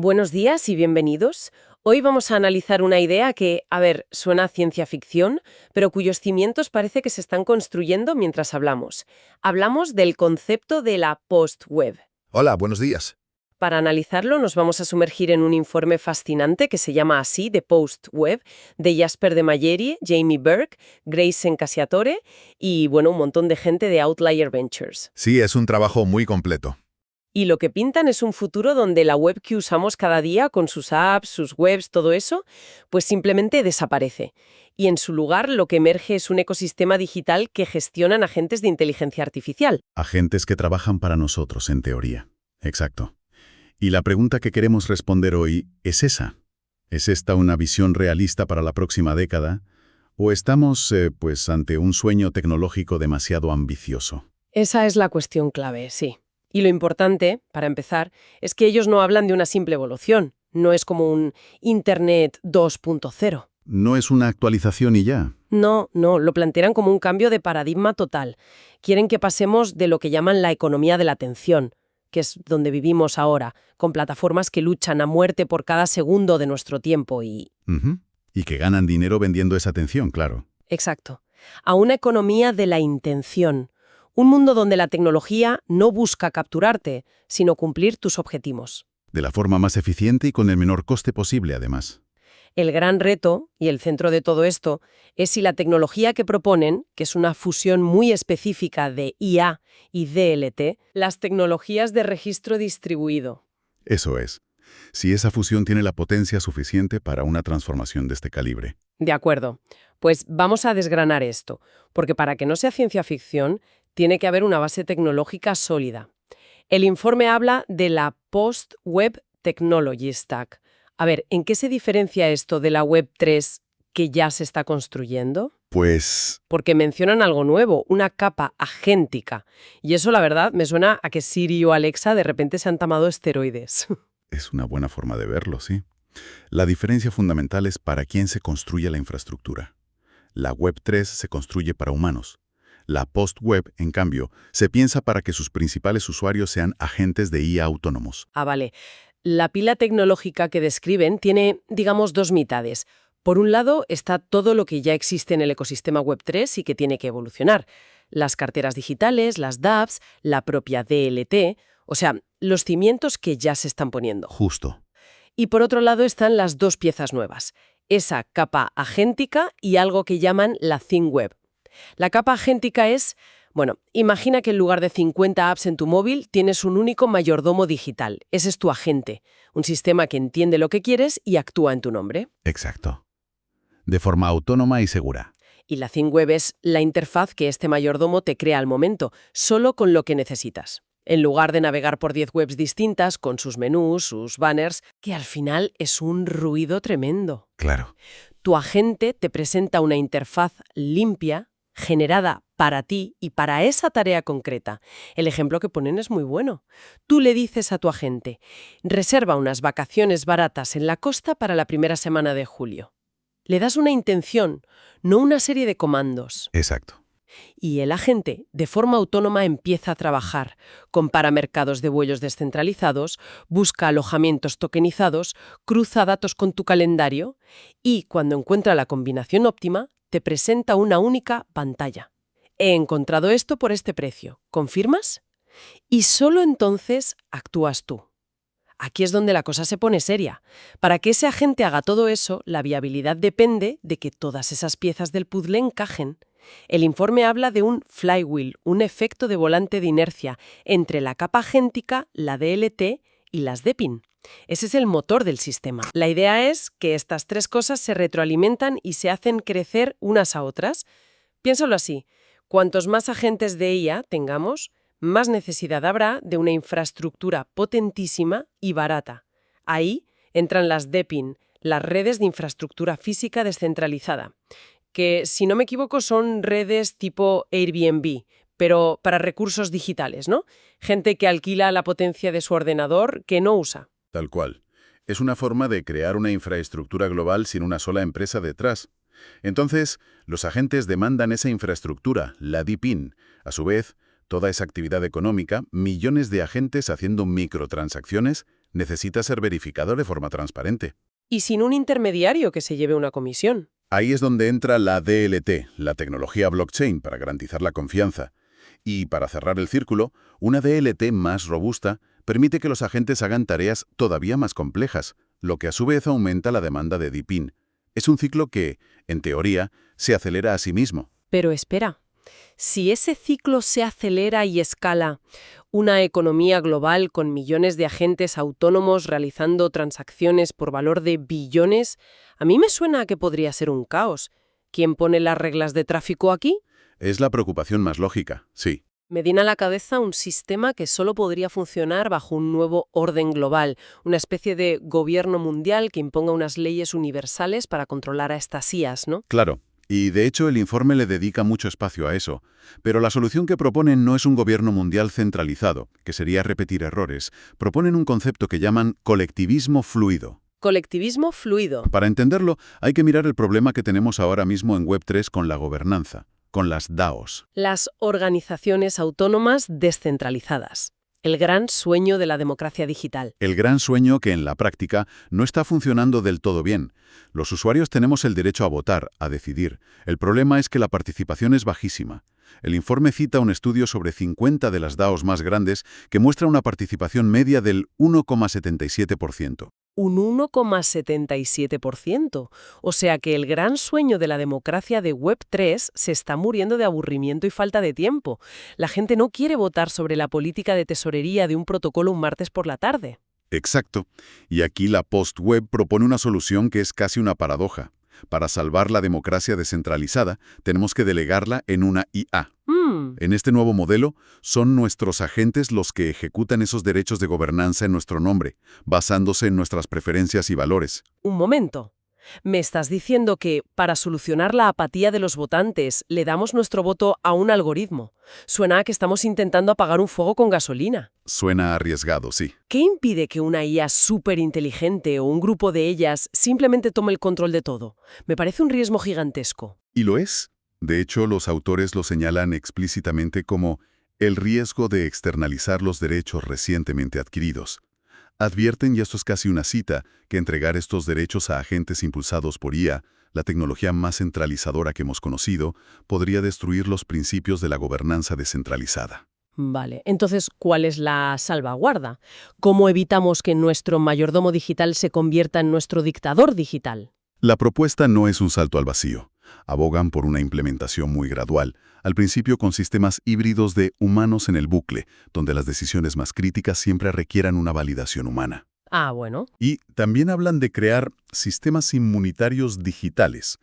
Buenos días y bienvenidos. Hoy vamos a analizar una idea que, suena a ciencia ficción, pero cuyos cimientos parece que se están construyendo mientras hablamos. Hablamos del concepto de la post-web. Hola, buenos días. Para analizarlo nos vamos a sumergir en un informe fascinante que se llama así, The Post-Web, de Jasper de Mayeri, Jamie Burke, Grace Casiatore y, un montón de gente de Outlier Ventures. Sí, es un trabajo muy completo. Y lo que pintan es un futuro donde la web que usamos cada día, con sus apps, sus webs, todo eso, pues simplemente desaparece. Y en su lugar lo que emerge es un ecosistema digital que gestionan agentes de inteligencia artificial. Agentes que trabajan para nosotros, en teoría. Exacto. Y la pregunta que queremos responder hoy es esa. ¿Es esta una visión realista para la próxima década? ¿O estamos, ante un sueño tecnológico demasiado ambicioso? Esa es la cuestión clave, sí. Y lo importante, para empezar, es que ellos no hablan de una simple evolución. No es como un Internet 2.0. No es una actualización y ya. No, lo plantean como un cambio de paradigma total. Quieren que pasemos de lo que llaman la economía de la atención, que es donde vivimos ahora, con plataformas que luchan a muerte por cada segundo de nuestro tiempo y... Y que ganan dinero vendiendo esa atención, claro. Exacto. A una economía de la intención. Un mundo donde la tecnología no busca capturarte, sino cumplir tus objetivos. De la forma más eficiente y con el menor coste posible, además. El gran reto, y el centro de todo esto, es si la tecnología que proponen, que es una fusión muy específica de IA y DLT, las tecnologías de registro distribuido. Eso es. Si esa fusión tiene la potencia suficiente para una transformación de este calibre. De acuerdo. Pues vamos a desgranar esto, porque para que no sea ciencia ficción, tiene que haber una base tecnológica sólida. El informe habla de la Post-Web Technology Stack. ¿En qué se diferencia esto de la Web 3 que ya se está construyendo? Pues... Porque mencionan algo nuevo, una capa agéntica. Y eso, la verdad, me suena a que Siri o Alexa de repente se han tomado esteroides. Es una buena forma de verlo, sí. La diferencia fundamental es para quién se construye la infraestructura. La Web 3 se construye para humanos. La post-web, en cambio, se piensa para que sus principales usuarios sean agentes de IA autónomos. Vale. La pila tecnológica que describen tiene, digamos, dos mitades. Por un lado está todo lo que ya existe en el ecosistema Web 3 y que tiene que evolucionar. Las carteras digitales, las dApps, la propia DLT, o sea, los cimientos que ya se están poniendo. Justo. Y por otro lado están las dos piezas nuevas, esa capa agéntica y algo que llaman la ThinkWeb. La capa agéntica es, imagina que en lugar de 50 apps en tu móvil tienes un único mayordomo digital. Ese es tu agente, un sistema que entiende lo que quieres y actúa en tu nombre. Exacto. De forma autónoma y segura. Y la ThinkWeb es la interfaz que este mayordomo te crea al momento, solo con lo que necesitas. En lugar de navegar por 10 webs distintas con sus menús, sus banners, que al final es un ruido tremendo. Claro. Tu agente te presenta una interfaz limpia, generada para ti y para esa tarea concreta. El ejemplo que ponen es muy bueno. Tú le dices a tu agente, reserva unas vacaciones baratas en la costa para la primera semana de julio. Le das una intención, no una serie de comandos. Exacto. Y el agente, de forma autónoma, empieza a trabajar. Compara mercados de vuelos descentralizados, busca alojamientos tokenizados, cruza datos con tu calendario y, cuando encuentra la combinación óptima, te presenta una única pantalla. He encontrado esto por este precio. ¿Confirmas? Y solo entonces actúas tú. Aquí es donde la cosa se pone seria. Para que ese agente haga todo eso, la viabilidad depende de que todas esas piezas del puzzle encajen. El informe habla de un flywheel, un efecto de volante de inercia, entre la capa agéntica, la DLT y las DePIN. Ese es el motor del sistema. La idea es que estas tres cosas se retroalimentan y se hacen crecer unas a otras. Piénsalo así, cuantos más agentes de IA tengamos, más necesidad habrá de una infraestructura potentísima y barata. Ahí entran las DePIN, las redes de infraestructura física descentralizada, que, si no me equivoco, son redes tipo Airbnb, pero para recursos digitales, ¿no? Gente que alquila la potencia de su ordenador que no usa. Tal cual. Es una forma de crear una infraestructura global sin una sola empresa detrás. Entonces, los agentes demandan esa infraestructura, la DePIN. A su vez, toda esa actividad económica, millones de agentes haciendo microtransacciones, necesita ser verificado de forma transparente. Y sin un intermediario que se lleve una comisión. Ahí es donde entra la DLT, la tecnología blockchain, para garantizar la confianza. Y para cerrar el círculo, una DLT más robusta permite que los agentes hagan tareas todavía más complejas, lo que a su vez aumenta la demanda de DePIN. Es un ciclo que, en teoría, se acelera a sí mismo. Pero espera, si ese ciclo se acelera y escala, una economía global con millones de agentes autónomos realizando transacciones por valor de billones, a mí me suena a que podría ser un caos. ¿Quién pone las reglas de tráfico aquí? Es la preocupación más lógica, sí. Me viene a la cabeza un sistema que solo podría funcionar bajo un nuevo orden global, una especie de gobierno mundial que imponga unas leyes universales para controlar a estas IAs, ¿no? Claro. Y de hecho el informe le dedica mucho espacio a eso. Pero la solución que proponen no es un gobierno mundial centralizado, que sería repetir errores. Proponen un concepto que llaman colectivismo fluido. Colectivismo fluido. Para entenderlo, hay que mirar el problema que tenemos ahora mismo en Web3 con la gobernanza, con las DAOs. Las organizaciones autónomas descentralizadas. El gran sueño de la democracia digital. El gran sueño que en la práctica no está funcionando del todo bien. Los usuarios tenemos el derecho a votar, a decidir. El problema es que la participación es bajísima. El informe cita un estudio sobre 50 de las DAOs más grandes que muestra una participación media del 1,77%. Un 1,77%. O sea que el gran sueño de la democracia de Web3 se está muriendo de aburrimiento y falta de tiempo. La gente no quiere votar sobre la política de tesorería de un protocolo un martes por la tarde. Exacto. Y aquí la Post-Web propone una solución que es casi una paradoja. Para salvar la democracia descentralizada, tenemos que delegarla en una IA. En este nuevo modelo, son nuestros agentes los que ejecutan esos derechos de gobernanza en nuestro nombre, basándose en nuestras preferencias y valores. Un momento. ¿Me estás diciendo que, para solucionar la apatía de los votantes, le damos nuestro voto a un algoritmo? Suena a que estamos intentando apagar un fuego con gasolina. Suena arriesgado, sí. ¿Qué impide que una IA superinteligente o un grupo de ellas simplemente tome el control de todo? Me parece un riesgo gigantesco. ¿Y lo es? De hecho, los autores lo señalan explícitamente como el riesgo de externalizar los derechos recientemente adquiridos. Advierten, y esto es casi una cita, que entregar estos derechos a agentes impulsados por IA, la tecnología más centralizadora que hemos conocido, podría destruir los principios de la gobernanza descentralizada. Vale, entonces, ¿cuál es la salvaguarda? ¿Cómo evitamos que nuestro mayordomo digital se convierta en nuestro dictador digital? La propuesta no es un salto al vacío. Abogan por una implementación muy gradual, al principio con sistemas híbridos de humanos en el bucle, donde las decisiones más críticas siempre requieran una validación humana. Ah, bueno. Y también hablan de crear sistemas inmunitarios digitales,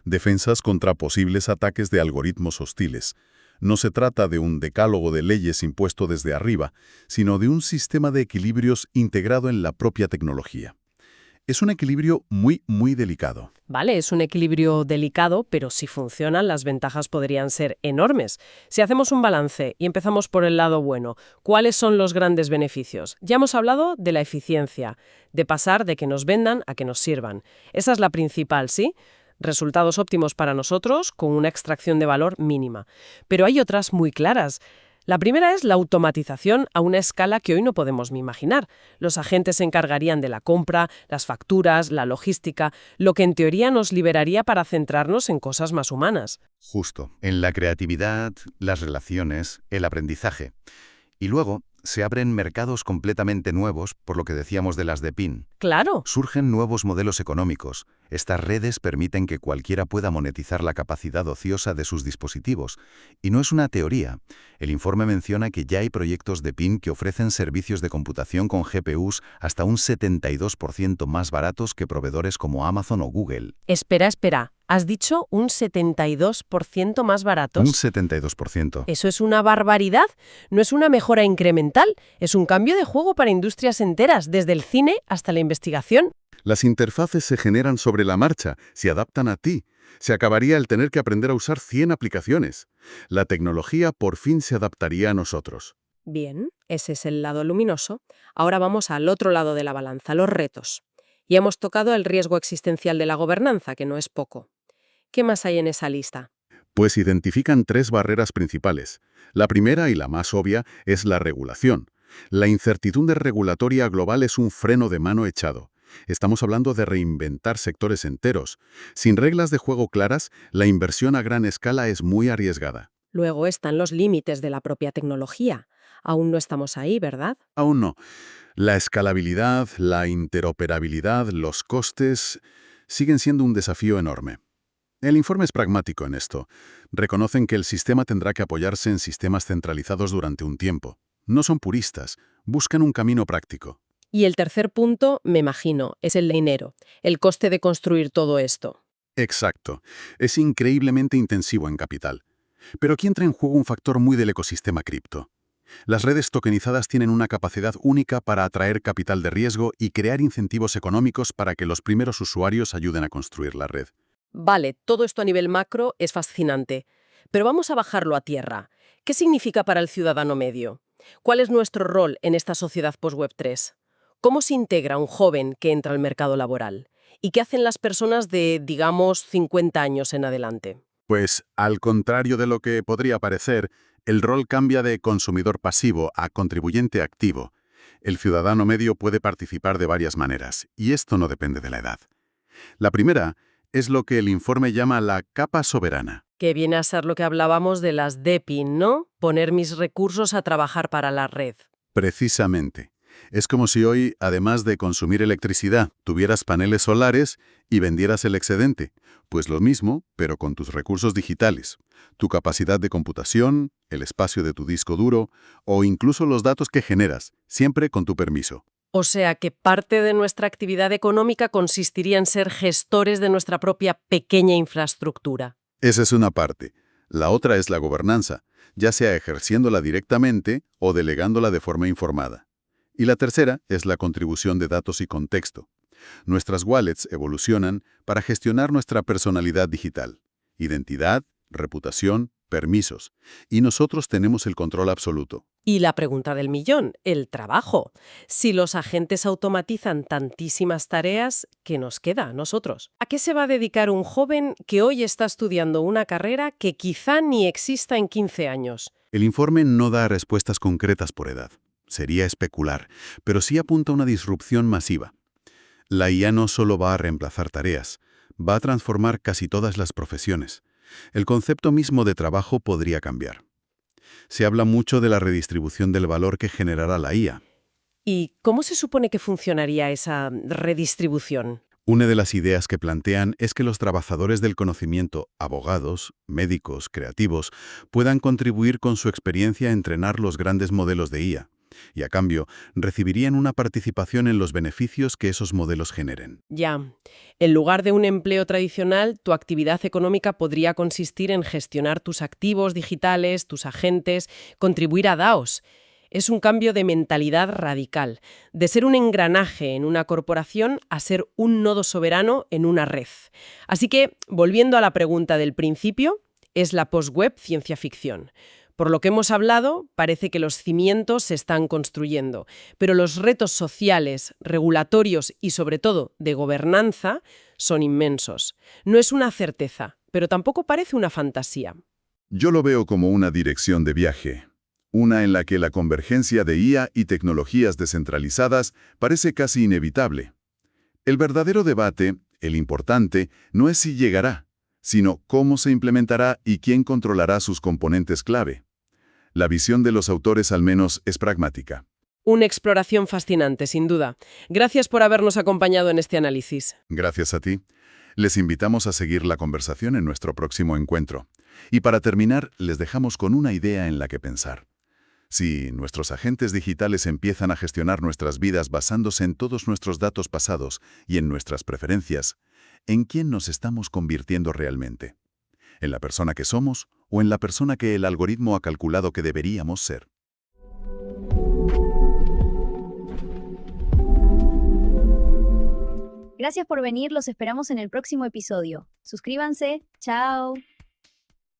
defensas contra posibles ataques de algoritmos hostiles. No se trata de un decálogo de leyes impuesto desde arriba, sino de un sistema de equilibrios integrado en la propia tecnología. Es un equilibrio muy delicado. Vale, es un equilibrio delicado, pero si funcionan, las ventajas podrían ser enormes. Si hacemos un balance y empezamos por el lado bueno, ¿cuáles son los grandes beneficios? Ya hemos hablado de la eficiencia, de pasar de que nos vendan a que nos sirvan. Esa es la principal, ¿sí? Resultados óptimos para nosotros con una extracción de valor mínima. Pero hay otras muy claras. La primera es la automatización a una escala que hoy no podemos ni imaginar. Los agentes se encargarían de la compra, las facturas, la logística, lo que en teoría nos liberaría para centrarnos en cosas más humanas. Justo, en la creatividad, las relaciones, el aprendizaje. Y luego se abren mercados completamente nuevos, por lo que decíamos de las DePIN. ¡Claro! Surgen nuevos modelos económicos. Estas redes permiten que cualquiera pueda monetizar la capacidad ociosa de sus dispositivos. Y no es una teoría. El informe menciona que ya hay proyectos DePIN que ofrecen servicios de computación con GPUs hasta un 72% más baratos que proveedores como Amazon o Google. Espera. ¿Has dicho un 72% más baratos? Un 72%. Eso es una barbaridad. No es una mejora incremental, es un cambio de juego para industrias enteras, desde el cine hasta la investigación. Las interfaces se generan sobre la marcha, se adaptan a ti. Se acabaría el tener que aprender a usar 100 aplicaciones. La tecnología por fin se adaptaría a nosotros. Bien, ese es el lado luminoso. Ahora vamos al otro lado de la balanza, los retos. Y hemos tocado el riesgo existencial de la gobernanza, que no es poco. ¿Qué más hay en esa lista? Pues identifican 3 barreras principales. La primera y la más obvia es la regulación. La incertidumbre regulatoria global es un freno de mano echado. Estamos hablando de reinventar sectores enteros. Sin reglas de juego claras, la inversión a gran escala es muy arriesgada. Luego están los límites de la propia tecnología. Aún no estamos ahí, ¿verdad? Aún no. La escalabilidad, la interoperabilidad, los costes siguen siendo un desafío enorme. El informe es pragmático en esto. Reconocen que el sistema tendrá que apoyarse en sistemas centralizados durante un tiempo. No son puristas, buscan un camino práctico. Y el tercer punto, me imagino, es el dinero, el coste de construir todo esto. Exacto. Es increíblemente intensivo en capital. Pero aquí entra en juego un factor muy del ecosistema cripto. Las redes tokenizadas tienen una capacidad única para atraer capital de riesgo y crear incentivos económicos para que los primeros usuarios ayuden a construir la red. Vale, todo esto a nivel macro es fascinante, pero vamos a bajarlo a tierra. ¿Qué significa para el ciudadano medio? ¿Cuál es nuestro rol en esta sociedad post-Web 3? ¿Cómo se integra un joven que entra al mercado laboral? ¿Y qué hacen las personas de, digamos, 50 años en adelante? Pues, al contrario de lo que podría parecer, el rol cambia de consumidor pasivo a contribuyente activo. El ciudadano medio puede participar de varias maneras, y esto no depende de la edad. La primera es lo que el informe llama la capa soberana. Que viene a ser lo que hablábamos de las DEPIN, ¿no? Poner mis recursos a trabajar para la red. Precisamente. Es como si hoy, además de consumir electricidad, tuvieras paneles solares y vendieras el excedente. Pues lo mismo, pero con tus recursos digitales. Tu capacidad de computación, el espacio de tu disco duro o incluso los datos que generas, siempre con tu permiso. O sea que parte de nuestra actividad económica consistiría en ser gestores de nuestra propia pequeña infraestructura. Esa es una parte. La otra es la gobernanza, ya sea ejerciéndola directamente o delegándola de forma informada. Y la tercera es la contribución de datos y contexto. Nuestras wallets evolucionan para gestionar nuestra personalidad digital, identidad, reputación, permisos, y nosotros tenemos el control absoluto. Y la pregunta del millón, el trabajo. Si los agentes automatizan tantísimas tareas, ¿qué nos queda a nosotros? ¿A qué se va a dedicar un joven que hoy está estudiando una carrera que quizá ni exista en 15 años? El informe no da respuestas concretas por edad. Sería especular, pero sí apunta a una disrupción masiva. La IA no solo va a reemplazar tareas, va a transformar casi todas las profesiones. El concepto mismo de trabajo podría cambiar. Se habla mucho de la redistribución del valor que generará la IA. ¿Y cómo se supone que funcionaría esa redistribución? Una de las ideas que plantean es que los trabajadores del conocimiento, abogados, médicos, creativos, puedan contribuir con su experiencia a entrenar los grandes modelos de IA. Y a cambio, recibirían una participación en los beneficios que esos modelos generen. Ya, en lugar de un empleo tradicional, tu actividad económica podría consistir en gestionar tus activos digitales, tus agentes, contribuir a DAOs. Es un cambio de mentalidad radical, de ser un engranaje en una corporación a ser un nodo soberano en una red. Así que, volviendo a la pregunta del principio, ¿es la post-web ciencia ficción? Por lo que hemos hablado, parece que los cimientos se están construyendo, pero los retos sociales, regulatorios y sobre todo de gobernanza son inmensos. No es una certeza, pero tampoco parece una fantasía. Yo lo veo como una dirección de viaje. Una en la que la convergencia de IA y tecnologías descentralizadas parece casi inevitable. El verdadero debate, el importante, no es si llegará, sino cómo se implementará y quién controlará sus componentes clave. La visión de los autores al menos es pragmática. Una exploración fascinante, sin duda. Gracias por habernos acompañado en este análisis. Gracias a ti. Les invitamos a seguir la conversación en nuestro próximo encuentro. Y para terminar, les dejamos con una idea en la que pensar. Si nuestros agentes digitales empiezan a gestionar nuestras vidas basándose en todos nuestros datos pasados y en nuestras preferencias, ¿en quién nos estamos convirtiendo realmente? ¿En la persona que somos o en la persona que el algoritmo ha calculado que deberíamos ser? Gracias por venir, los esperamos en el próximo episodio. Suscríbanse, chao.